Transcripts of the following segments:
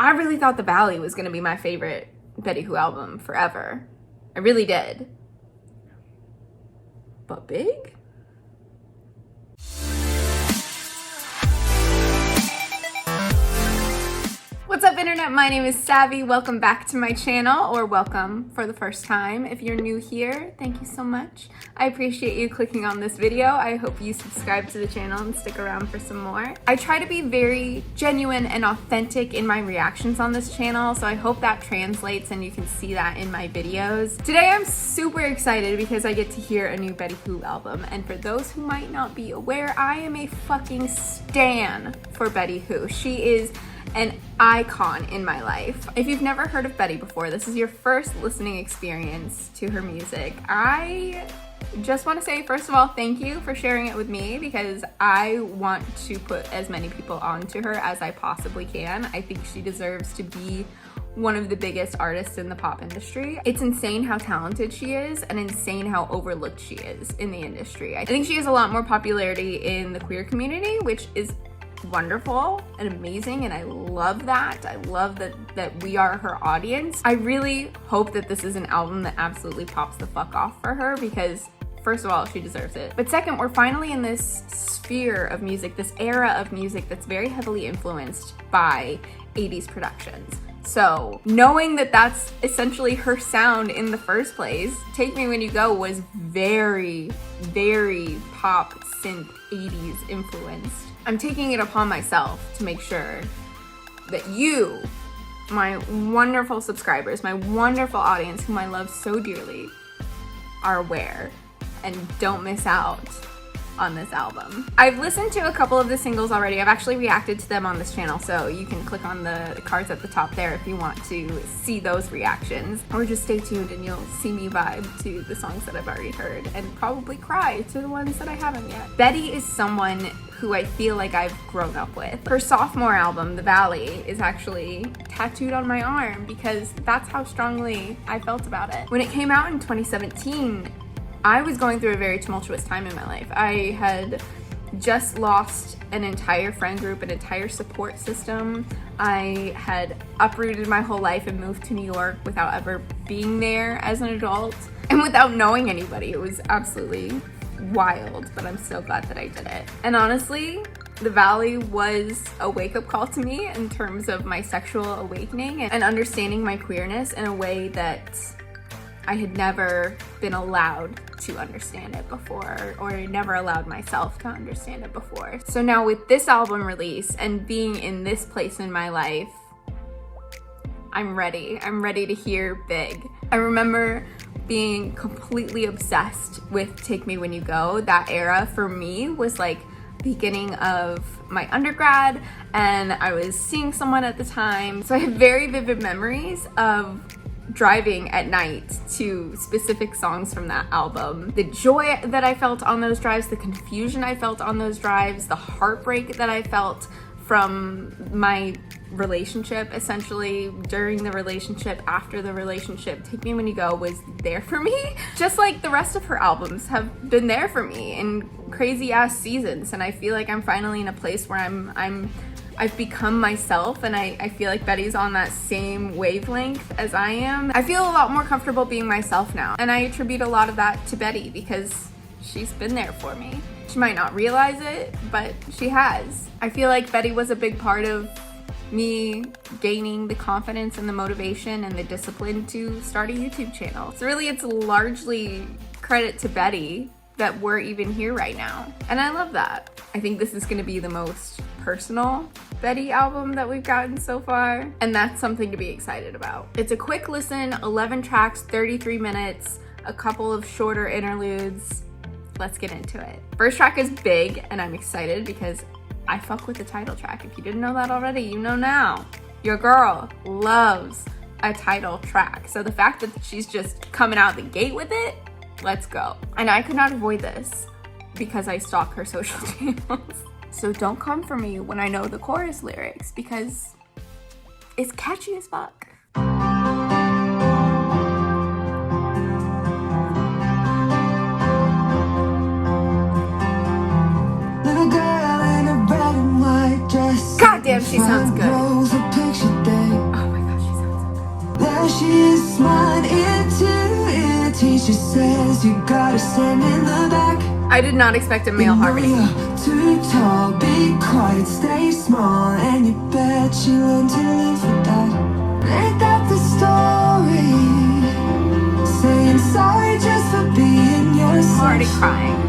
I really thought The Valley was going to be my favorite Betty Who album forever. I really did. But Big? What's up, internet? My name is Savvy. Welcome back to my channel, or welcome for the first time. If you're new here, thank you so much. I appreciate you clicking on this video. I hope you subscribe to the channel and stick around for some more. I try to be very genuine and authentic in my reactions on this channel, so I hope that translates and you can see that in my videos. Today I'm super excited because I get to hear a new Betty Who album, and for those who might not be aware, I am a fucking stan for Betty Who. She is an icon in my life. If you've never heard of Betty before, this is your first listening experience to her music, I just want to say, first of all, thank you for sharing it with me, because I want to put as many people onto her as I possibly can. I think she deserves to be one of the biggest artists in the pop industry. It's insane how talented she is and insane how overlooked she is in the industry. I think she has a lot more popularity in the queer community, which is wonderful and amazing, and I love that. I love that we are her audience. I really hope that this is an album that absolutely pops the fuck off for her, because first of all, she deserves it. But second, we're finally in this sphere of music, this era of music that's very heavily influenced by 80s productions. So knowing that that's essentially her sound in the first place, Take Me When You Go was very, very pop synth 80s influenced. I'm taking it upon myself to make sure that you, my wonderful subscribers, my wonderful audience whom I love so dearly, are aware and don't miss out on this album. I've listened to a couple of the singles already. I've actually reacted to them on this channel, so you can click on the cards at the top there if you want to see those reactions, or just stay tuned and you'll see me vibe to the songs that I've already heard and probably cry to the ones that I haven't yet. Betty is someone who I feel like I've grown up with. Her sophomore album, The Valley, is actually tattooed on my arm because that's how strongly I felt about it. When it came out in 2017, I was going through a very tumultuous time in my life. I had just lost an entire friend group, an entire support system. I had uprooted my whole life and moved to New York without ever being there as an adult and without knowing anybody. It was absolutely wild, but I'm so glad that I did it. And honestly, The Valley was a wake-up call to me in terms of my sexual awakening and understanding my queerness in a way that I had never been allowed to understand it before, or never allowed myself to understand it before. So now with this album release and being in this place in my life, I'm ready. I'm ready to hear big. I remember being completely obsessed with Take Me When You Go. That era for me was like beginning of my undergrad, and I was seeing someone at the time. So I have very vivid memories of driving at night to specific songs from that album. The joy that I felt on those drives, the confusion I felt on those drives, the heartbreak that I felt from my relationship, essentially during the relationship, after the relationship. Take Me When You Go was there for me, just like the rest of her albums have been there for me in crazy ass seasons. And I feel like I'm finally in a place where I've become myself, and I feel like Betty's on that same wavelength as I am. I feel a lot more comfortable being myself now, and I attribute a lot of that to Betty because she's been there for me. She might not realize it, but she has. I feel like Betty was a big part of me gaining the confidence and the motivation and the discipline to start a YouTube channel. So really, it's largely credit to Betty that we're even here right now. And I love that. I think this is gonna be the most personal Betty album that we've gotten so far, and that's something to be excited about. It's a quick listen, 11 tracks, 33 minutes, a couple of shorter interludes. Let's get into it. First track is Big, and I'm excited because I fuck with the title track. If you didn't know that already, you know now. Your girl loves a title track. So the fact that she's just coming out the gate with it, let's go. And I could not avoid this because I stalk her social channels. So don't come for me when I know the chorus lyrics, because it's catchy as fuck. God damn, she sounds good. one ear to ear. Teacher says you gotta stand in the back. I did not expect a male harmony. Too tall, be quiet, stay small, and you bet you learn to live with that. Ain't that the story? Saying sorry just for being yourself. I'm already crying.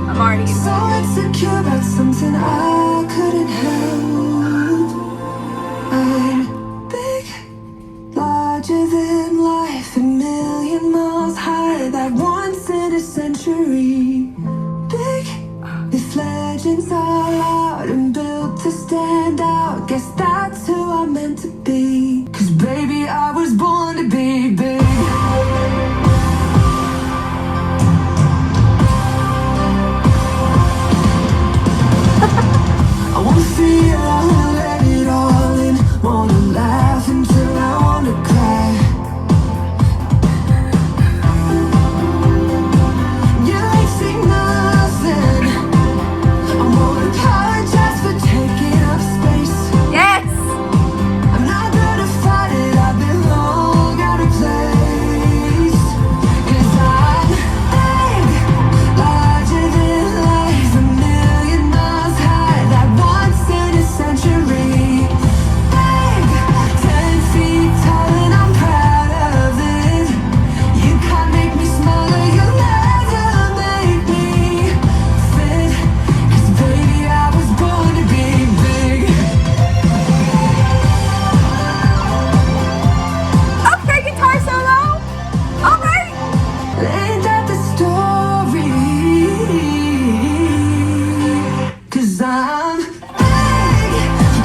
I'm already so insecure about something I couldn't help. I'm big, larger than life, a million miles high, that once in a century. Big, if legends are loud and built to stand out, guess that's who I'm meant to be. 'Cause baby, I was born to be big. I wanna feel, I wanna let it all in. Wanna laugh until I wanna cry. You ain't seen nothing. I wanna apologize for taking up space. yes. I'm not gonna fight it, I belong out of place. 'Cause I'm big, larger than life, a million miles high, that once in a century. Big, 10 feet tall, and I'm proud of it. You can't make me smaller, you'll never make me fit. 'Cause baby, I was born to be big. Okay, guitar solo. All right. Ain't that the story? 'Cause I'm big,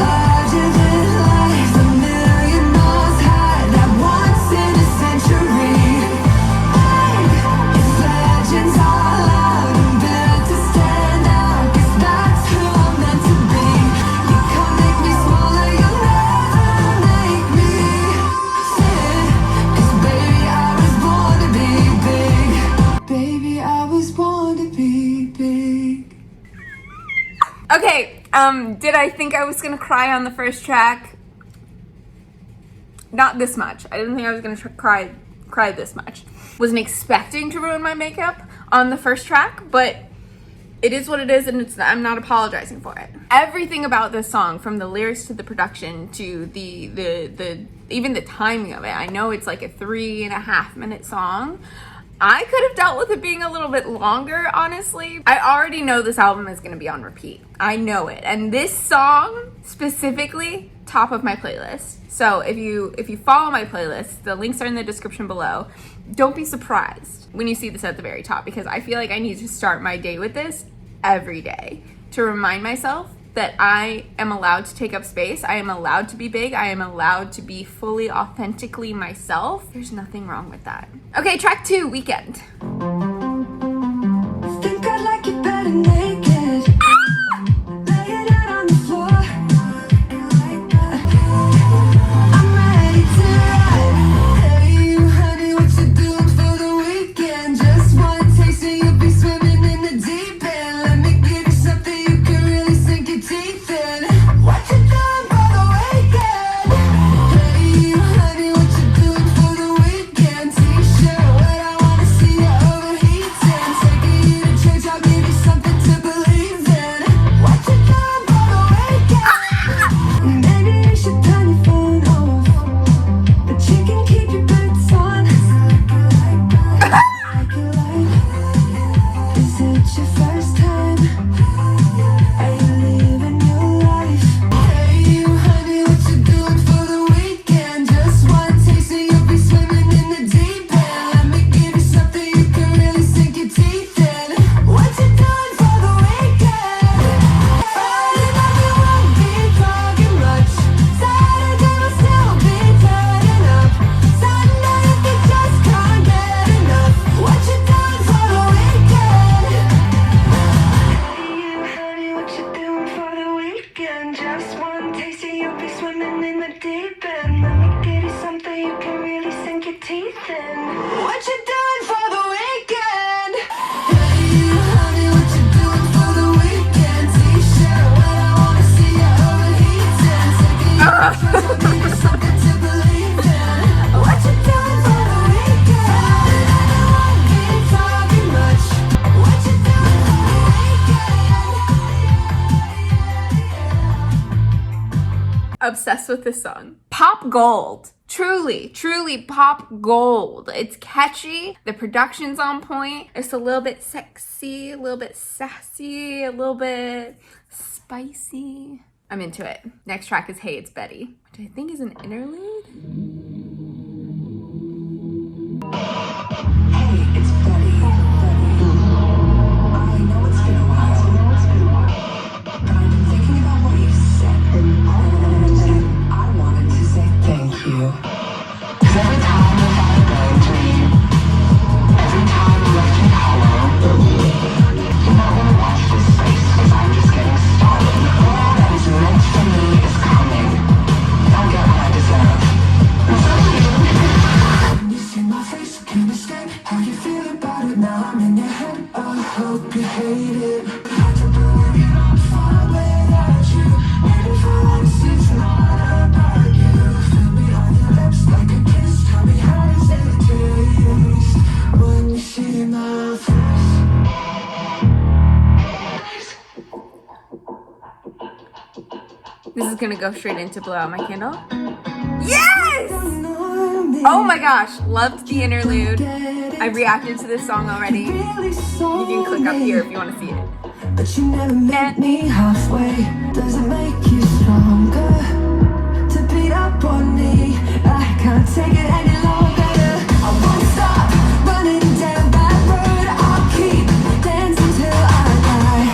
larger than life, a million miles high, that once in a century. Big, if legends are loud and built to stand out, 'cause that's who I'm meant to be. You can't make me smaller, you'll never make me fit. 'Cause baby, I was born to be big. Baby, I was born to be big. Okay, did I think I was gonna cry on the first track? Not this much. I didn't think I was gonna cry this much. Wasn't expecting to ruin my makeup on the first track, but it is what it is, and I'm not apologizing for it. Everything about this song, from the lyrics to the production to the even the timing of it. I know it's like a 3.5-minute song. I could have dealt with it being a little bit longer, honestly. I already know this album is gonna be on repeat. I know it. And this song specifically, top of my playlist. So if you follow my playlist, the links are in the description below. Don't be surprised when you see this at the very top, because I feel like I need to start my day with this every day to remind myself that I am allowed to take up space. I am allowed to be big. I am allowed to be fully, authentically myself. There's nothing wrong with that. Okay, track 2, Weekend. Think I'd like you better naked. Lay it out on the floor. I'm ready to ride. Hey, you honey, what you doing for the weekend? Just one taste and you'll be swimming in the deep end. Let me give you something you can really sink your teeth in. What you doing for the weekend? Hey, you honey, what you doing for the weekend? T-shirt, what I wanna see you overheating. Taking you to church, I'll give you something to believe in. What you doing for the weekend? Maybe you should turn your phone off, but you can keep your boots on. Is it your first time? Are you living your life? Hey, you honey, what you doing for the weekend? Just one taste and you'll be swimming in the deep end. Let me give you something you can really sink your teeth in. What you doing for the weekend? Friday night we won't be talking much. Saturday we'll still be turning up. Sunday if you just can't get enough. What you doing for the weekend? Hey, you honey, what you doing for the weekend? Just one taste and you'll be swimming in the deep end. Let me give you something you can really sink your teeth in. What you doing for the weekend? Hey, you honey, what you doing for the weekend? T-shirt, what I wanna see you overheating. Taking you to church, I'll give you something to believe in. What you doing for the Obsessed with this song. Pop gold. Truly, truly pop gold. It's catchy. The production's on point. It's a little bit sexy, a little bit sassy, a little bit spicy. I'm into it. Next track is Hey, It's Betty, which I think is an interlude. Hey, it's Betty. I know it's been a while, but I've been thinking about what you said, and I wanted to say thank you. 'Cause every time you had a bad dream, every time you left me hollow, you're not gonna watch this space 'cause I'm just getting started. All that is meant for me is coming. I'll get what I deserve. When you see my face, can't escape how you feel about it. Now I'm in your head. I hope you hate it. I can believe I'm fine without you. Maybe for once it's not about you. Feel me on your lips like a kiss. Tell me how does it taste when you see my face. This is gonna go straight into Blow Out My Candle. Yes! Oh my gosh, loved the interlude. I reacted to this song already. You can click up here if you want to see it. But you never met me halfway. Does it make you stronger to beat up on me? I can't take it any longer. I won't stop running down that road. I'll keep dancing till I die.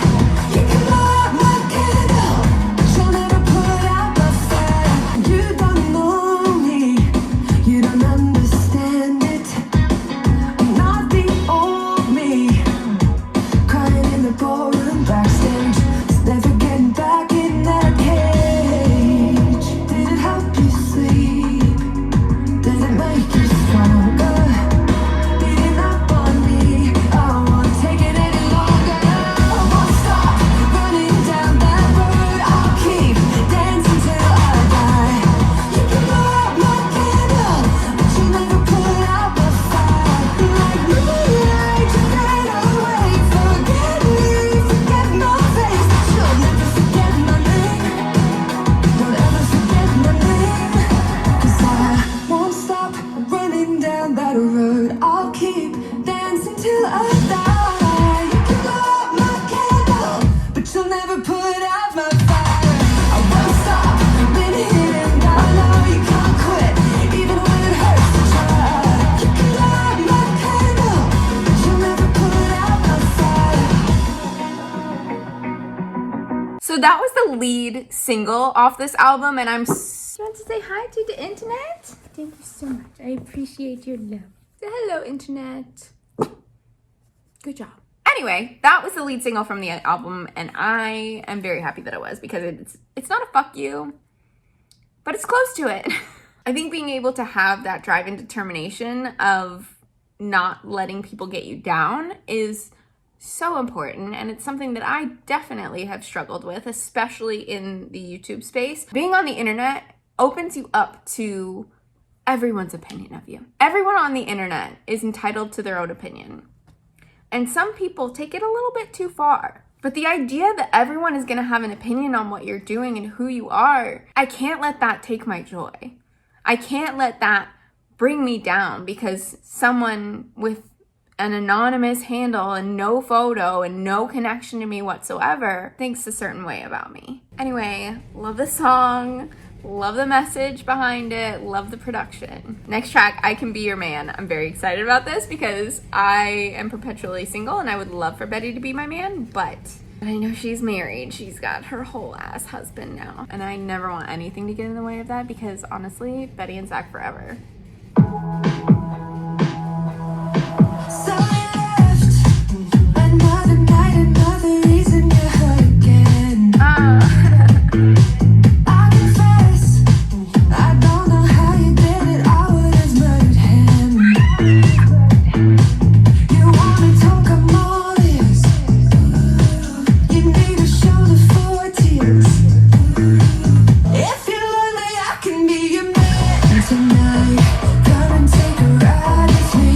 You can blow out my candle, but you'll never put out my fire. You don't know me, you don't understand it. I'm not the old me, crying in the ballroom backstage. Just never getting back in that cage. Did it help you sleep? Does it make you stronger? Beating up on me, I won't take it any longer. I won't stop running down that road. I'll keep dancing till I die. You can blow out my candle, but you never put out my fire. Like moonlight, you fade away. Forget me, forget my face, but you'll never forget my name. Don't ever forget my name. 'Cause I won't stop running down that road. I'll keep dancing till I die. You can blow out my candle, but you'll never put out my fire. I won't stop, been hitting down low. You can't quit, even when it hurts to try. You can blow out my candle, but you'll never put out my fire. So that was the lead single off this album, and I'm want to say hi to the internet. Thank you so much. I appreciate your love. Say hello, internet. Good job. Anyway, that was the lead single from the album, and I am very happy that it was, because it's not a fuck you, but it's close to it. I think being able to have that drive and determination of not letting people get you down is so important, and it's something that I definitely have struggled with, especially in the YouTube space. Being on the internet opens you up to everyone's opinion of you. Everyone on the internet is entitled to their own opinion, and some people take it a little bit too far. But the idea that everyone is going to have an opinion on what you're doing and who you are, I can't let that take my joy. I can't let that bring me down because someone with an anonymous handle and no photo and no connection to me whatsoever thinks a certain way about me. Anyway, love the song, love the message behind it, love the production. Next track, I Can Be Your Man. I'm very excited about this because I am perpetually single and I would love for Betty to be my man, but I know she's married. She's got her whole ass husband now, and I never want anything to get in the way of that because honestly, Betty and Zach forever. So you left another night, another reason you're hurt again. I confess, I don't know how you did it. I would have murdered him. You wanna talk, I'm all ears. You need a shoulder for tears. If you're lonely, I can be your man tonight. Come and take a ride with me.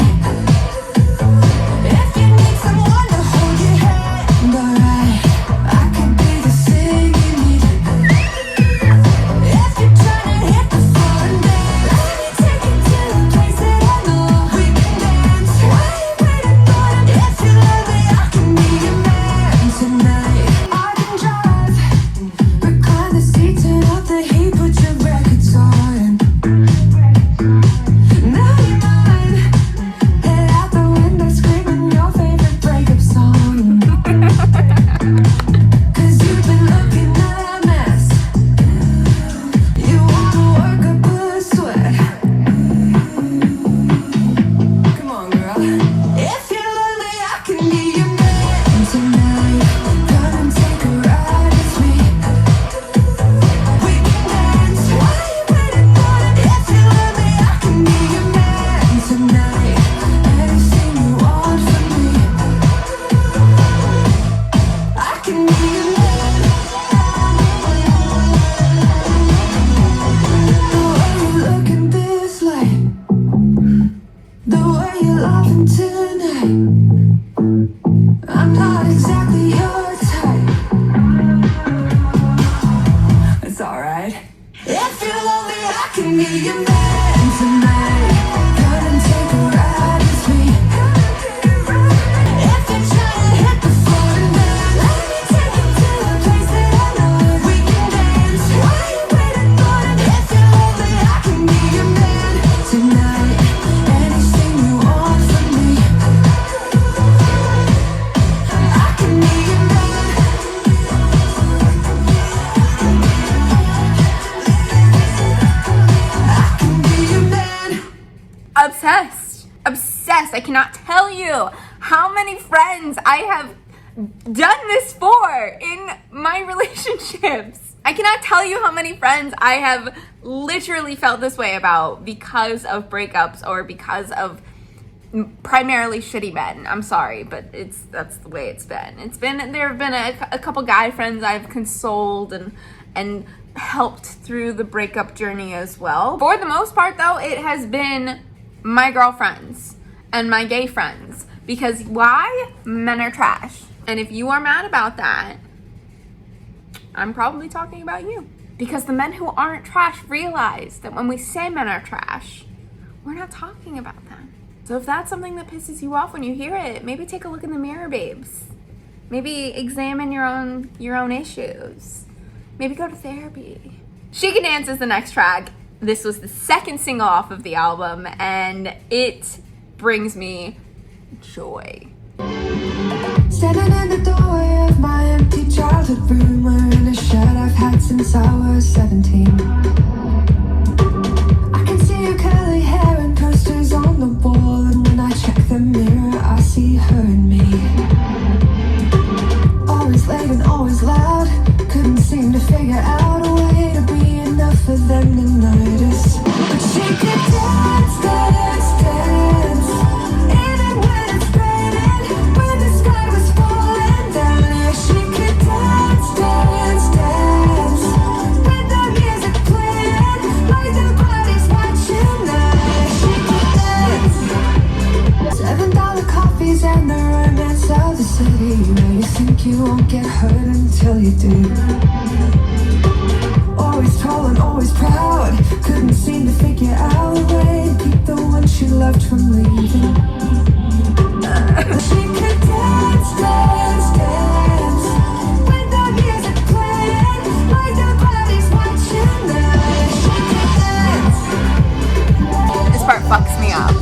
can be your man tonight. Come and take a ride with me. If you're trying to hit the floor tonight, let me take you to a place that I know. We can dance. Why you waiting for it? If you're lonely, I can be your man tonight. Anything you want from me, I can be your man. I can be your man. Obsessed. I cannot tell you how many friends I have done this for in my relationships. I cannot tell you how many friends I have literally felt this way about because of breakups or because of primarily shitty men. I'm sorry, but that's the way it's been. There have been a couple guy friends I've consoled and helped through the breakup journey as well. For the most part though, it has been my girlfriends and my gay friends. Because why? Men are trash. And if you are mad about that, I'm probably talking about you. Because the men who aren't trash realize that when we say men are trash, we're not talking about them. So if that's something that pisses you off when you hear it, maybe take a look in the mirror, babes. Maybe examine your own issues. Maybe go to therapy. She Can Dance is the next track. This was the second single off of the album, and it brings me joy. Standing in the doorway of my empty childhood room, wearing a shirt I've had since I was 17. I can see your curly hair and posters on the wall, and when I check the mirror, I see her and me. Always late and always loud, couldn't seem to figure out a way to be enough for them to notice. But she could dance, dance, dance, even when it's raining, when the sky was falling down. Yeah, she could dance, dance, dance, with the music playing, like nobody's watching now. Yeah, she could dance. $7 coffees and the romance of the city. You know you think you won't get hurt until you do. Always tall and always proud, couldn't seem to figure out a way to keep the one she loved from leaving. She could dance, dance, dance, with the music playing, like nobody's watching now. She could dance. This part fucks me up.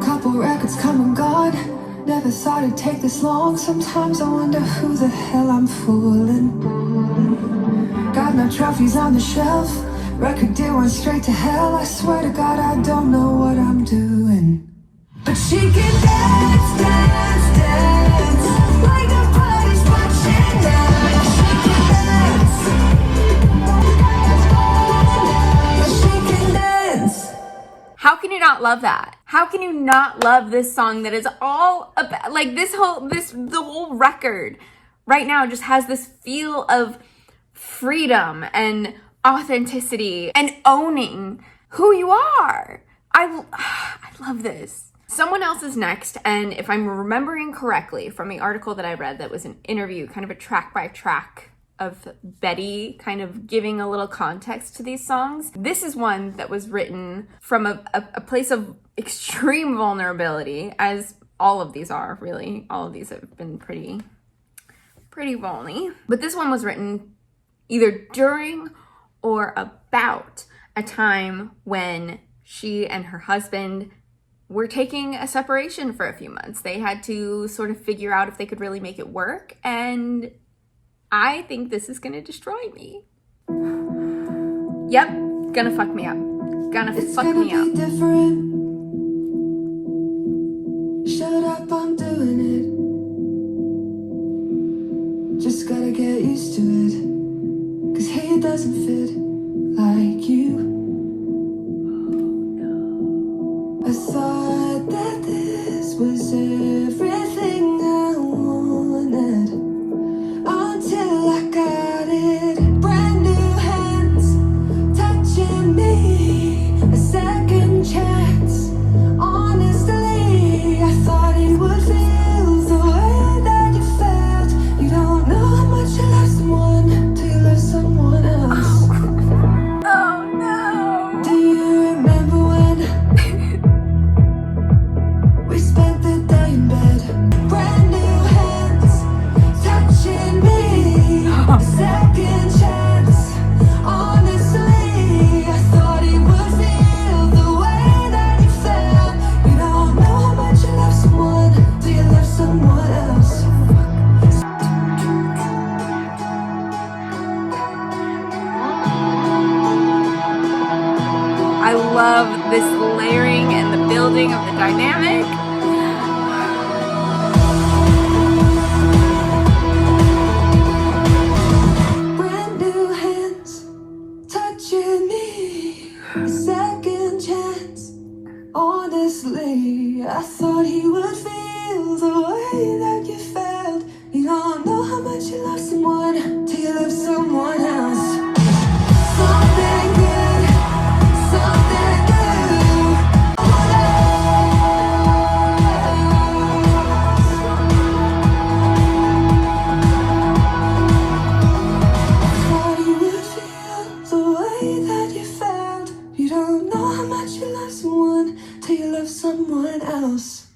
Couple records come and gone, never thought it'd take this long. Sometimes I wonder who the hell I'm fooling. Got no trophies on the shelf, record deal went straight to hell. I swear to God I don't know what I'm doing. But she can dance, dance, dance, like nobody's watching now. She can dance. She can dance. How can you not love that? How can you not love this song that is all about, like the whole record right now just has this feel of freedom and authenticity and owning who you are. I love this. Someone else is next, and if I'm remembering correctly from the article that I read that was an interview, kind of a track by track of Betty kind of giving a little context to these songs. This is one that was written from a place of extreme vulnerability, as all of these are, really. All of these have been pretty vulny. But this one was written either during or about a time when she and her husband were taking a separation for a few months. They had to sort of figure out if they could really make it work, and I think this is gonna destroy me. Yep, gonna fuck me up. It's Fuck gonna me up. be different. Shut up, I'm doing it. Just gotta get used to it. 'Cause he doesn't fit like you. I thought that this was everything I wanted, until I got it. Brand new hands touching me, a second chance. Honestly, I thought it would feel the way that you felt. You don't know how much you love someone till you love someone else. Oh no. Do you love this layering and the building of the dynamic. Brand new hands touching me, second chance. Honestly, I thought he would feel the way that you felt. You don't know how much you love someone till you love someone else. Something good, something new. Thought you would feel the way that you felt. You don't know how much you love someone till you love someone else.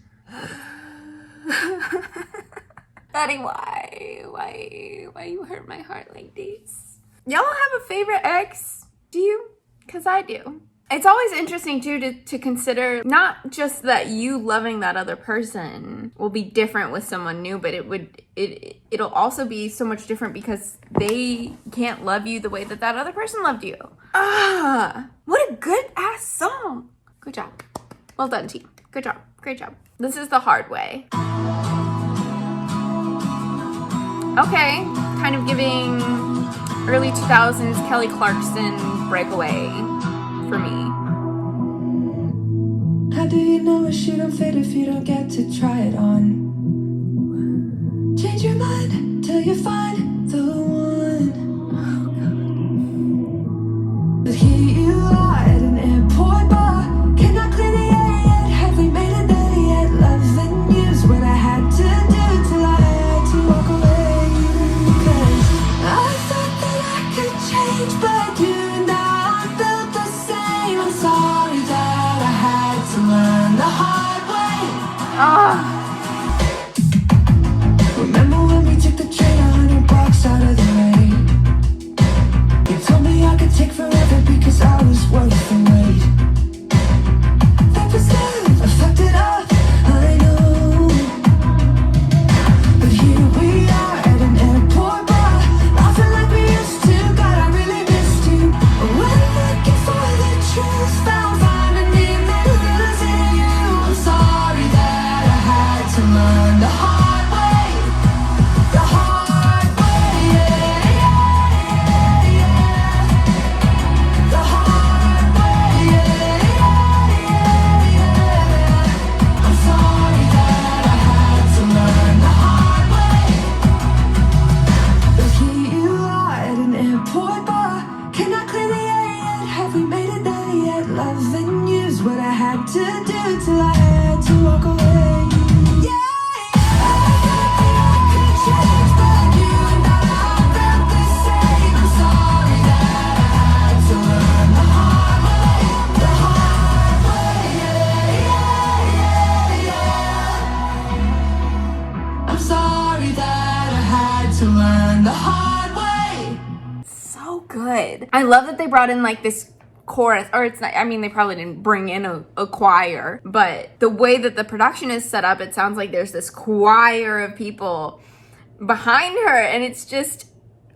Daddy, why you hurt my heart like this? Y'all have a favorite ex? Do you? Because I do. It's always interesting too to consider not just that you loving that other person will be different with someone new, but it'll also be so much different because they can't love you the way that other person loved you. What a good ass song. Good job. Well done, team. Good job. Great job. This is The Hard Way. Okay, kind of giving early 2000s Kelly Clarkson Breakaway for me. How do you know a shoe don't fit if you don't get to try it on? Change your mind till you find the one. But here you are at an airport bar. Cannot clear the air yet. Have we made it there yet? Love and use what I had to do till I had to walk away. 'Cause I thought that I could change, but you and I felt the same. I'm sorry that I had to learn the hard way. Remember when we took the train 100 blocks out of the rain? You told me I could take forever because I was worth the wait. That was love, I fucked it up, I know. But here we are at an airport bar, laughing like we used to. God, I really missed you. When looking for the truth, found finding me losing you. I'm sorry that I had to learn the hard way. The hard way, yeah, yeah, yeah. The hard way, yeah, yeah, yeah. I'm sorry that I had to learn the hard way. But here you are at an airport bar. Cannot clear the air yet. Have we made it there yet? Love and use what I had to do till I had to walk away. Yeah, I thought that I could change, but you and I felt the same. I'm sorry that I had to learn the hard way. The hard way, yeah, yeah, yeah, yeah. I'm sorry that I had to learn the hard way. So good. I love that they brought in like this chorus, or it's not, I mean, they probably didn't bring in a choir, but the way that the production is set up, it sounds like there's this choir of people behind her, and it's just,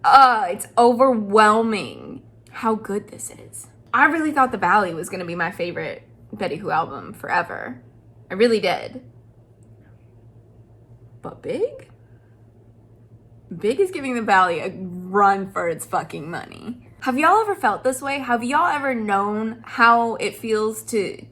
it's overwhelming how good this is. I really thought The Valley was gonna be my favorite Betty Who album forever. I really did. But Big is giving The Valley a run for its fucking money. Have y'all ever felt this way? Have y'all ever known how it feels to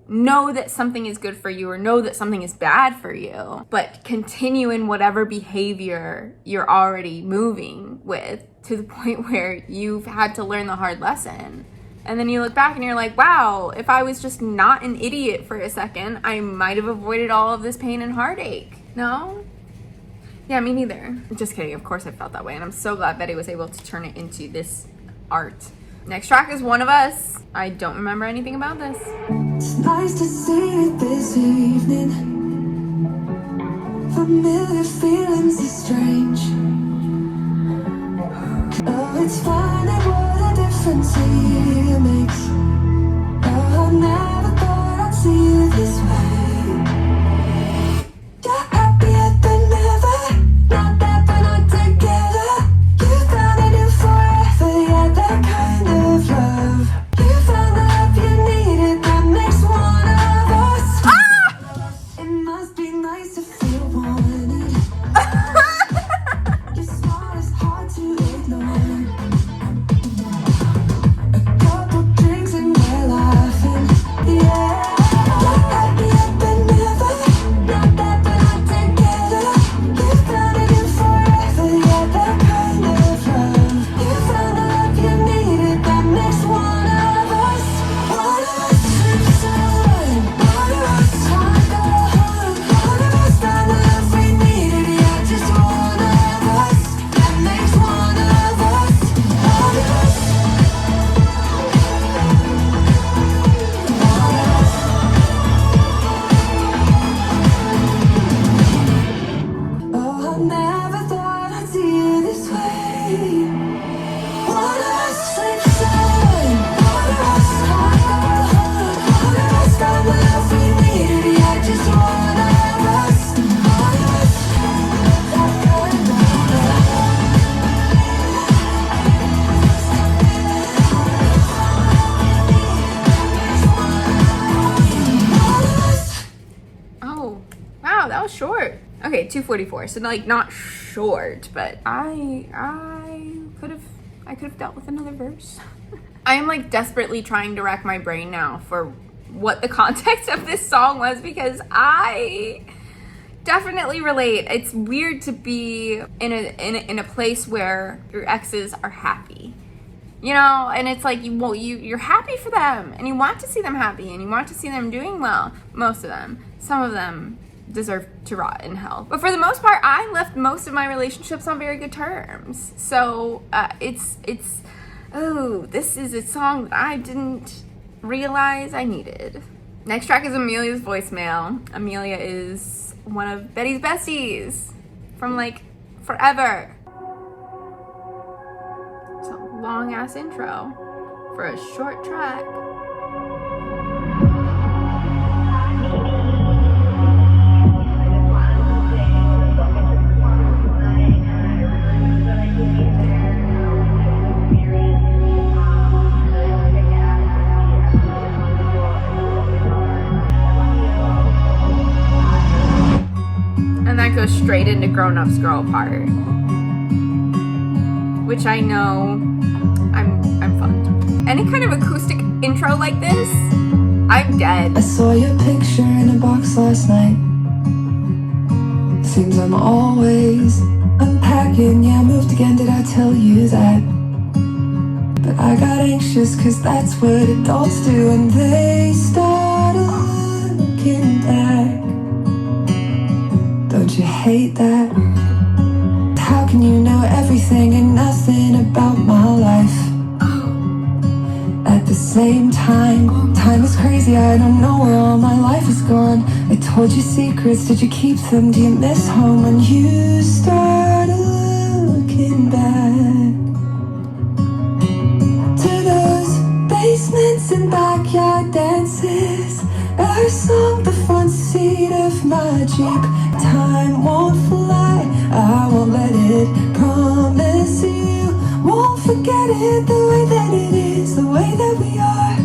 know that something is good for you or know that something is bad for you, but continue in whatever behavior you're already moving with to the point where you've had to learn the hard lesson? And then you look back and you're like, wow, if I was just not an idiot for a second, I might have avoided all of this pain and heartache. No? Yeah, me neither. Just kidding. Of course I felt that way. And I'm so glad Betty was able to turn it into this art. Next track is One of Us. I don't remember anything about this. It's nice to see it this evening. Familiar feelings are strange. Oh, it's funny what a difference it makes. Oh, I never thought I'd see you this way. You're happier than ever. Not that we're not together. You found a new forever. Yeah, that kind of love. You found the love you needed. that was short. Okay, 2:44. So like not short, but I could have dealt with another verse. I am like desperately trying to rack my brain now for what the context of this song was, because I definitely relate. It's weird to be in a place where your exes are happy, you know, and it's like you're happy for them and you want to see them happy and you want to see them doing well. Most of them. Some of them deserve to rot in hell. But for the most part, I left most of my relationships on very good terms. So this is a song that I didn't realize I needed. Next track is Amelia's voicemail. Amelia is one of Betty's besties from like forever. It's a long ass intro for a short track. And that goes straight into Grown Ups Girl part, which I know I'm fucked. Any kind of acoustic intro like this, I'm dead. I saw your picture in a box last night. Seems I'm always unpacking. Yeah, I moved again, did I tell you that? But I got anxious cause that's what adults do when they start looking back. Don't you hate that? How can you know everything and nothing about my life? At the same time, time is crazy, I don't know where all my life is gone. I told you secrets, did you keep them? Do you miss home when you start looking back? To those basements and backyard dances, our song, the front seat of my Jeep. Time won't fly, I won't let it. Promise you won't forget it, the way that it is, the way that we are.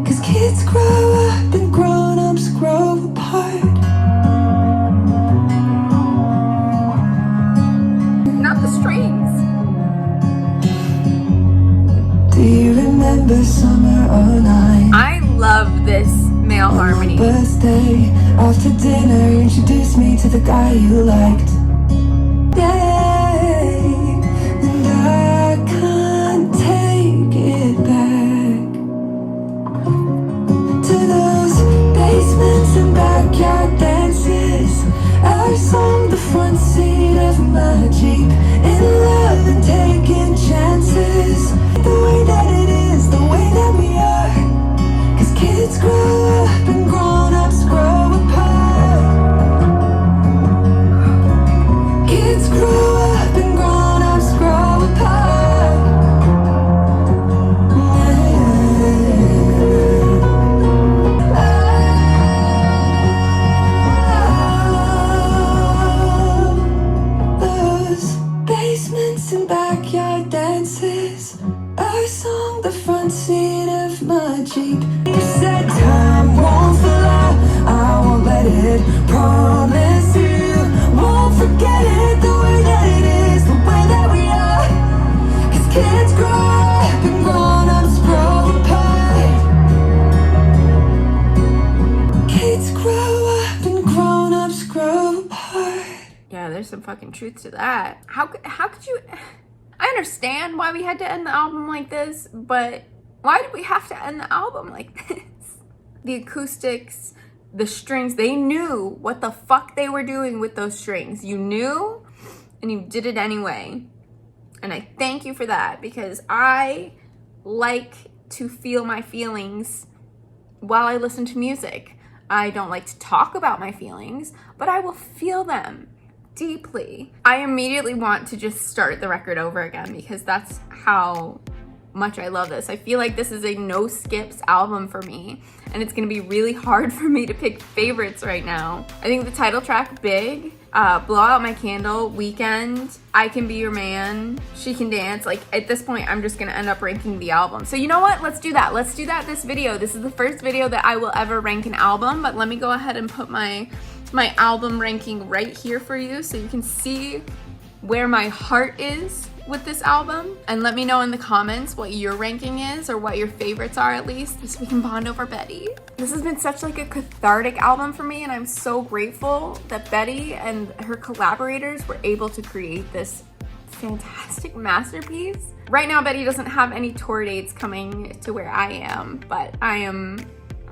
Cause kids grow up and grown-ups grow apart. Not the strings. Do you remember summer '09? I love this male harmony. Birthday, after dinner, you introduced me to the guy you liked. Yay, and I can't take it back. To those basements and backyard dances, our song, the front seat of my Jeep. In love and taking chances, the way that it is, the way that we are. Cause kids grow up and grown-ups grow apart. Kids grow up and grown-ups grow apart. Those basements and backyard dances, our song, the front seat of my Jeep. You said time won't fly, I won't let it. Promise you won't forget it, the way that it is, the way that we are. Cause kids grow up and grown-ups grow apart. Kids grow up and grown-ups grow apart. Yeah, there's some fucking truth to that. How could you? I understand why we had to end the album like this, but why did we have to end the album like this? The acoustics, the strings, they knew what the fuck they were doing with those strings. You knew, and you did it anyway. And I thank you for that, because I like to feel my feelings while I listen to music. I don't like to talk about my feelings, but I will feel them deeply. I immediately want to just start the record over again, because that's how much I love this. I feel like this is a no skips album for me, and it's gonna be really hard for me to pick favorites right now. I think the title track, Big, Blow Out My Candle, Weekend, I Can Be Your Man, She Can Dance, like at this point I'm just gonna end up ranking the album. So you know what, let's do that. Let's do that this video. This is the first video that I will ever rank an album, but let me go ahead and put my my album ranking right here for you so you can see where my heart is with this album. And let me know in the comments what your ranking is or what your favorites are, at least, so we can bond over Betty. This has been such like a cathartic album for me, and I'm so grateful that Betty and her collaborators were able to create this fantastic masterpiece. Right now, Betty doesn't have any tour dates coming to where I am, but I am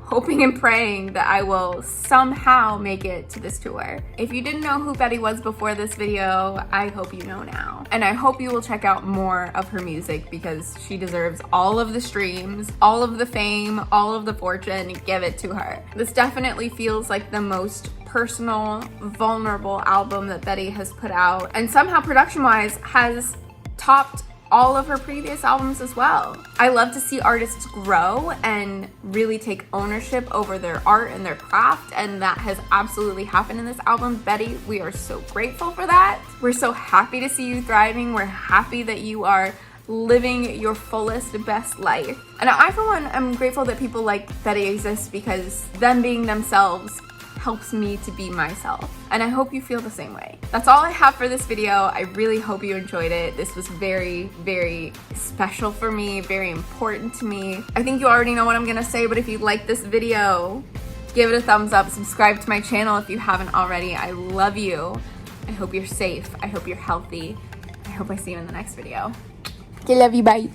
hoping and praying that I will somehow make it to this tour. If you didn't know who Betty was before this video, I hope you know now. And I hope you will check out more of her music because she deserves all of the streams, all of the fame, all of the fortune. Give it to her. This definitely feels like the most personal, vulnerable album that Betty has put out, and somehow production-wise has topped all of her previous albums as well. I love to see artists grow and really take ownership over their art and their craft, and that has absolutely happened in this album. Betty, we are so grateful for that. We're so happy to see you thriving. We're happy that you are living your fullest, best life. And I, for one, am grateful that people like Betty exist because them being themselves helps me to be myself. And I hope you feel the same way. That's all I have for this video. I really hope you enjoyed it. This was very, very special for me, very important to me. I think you already know what I'm gonna say, but if you like this video, give it a thumbs up, subscribe to my channel if you haven't already. I love you. I hope you're safe. I hope you're healthy. I hope I see you in the next video. Okay, love you, bye.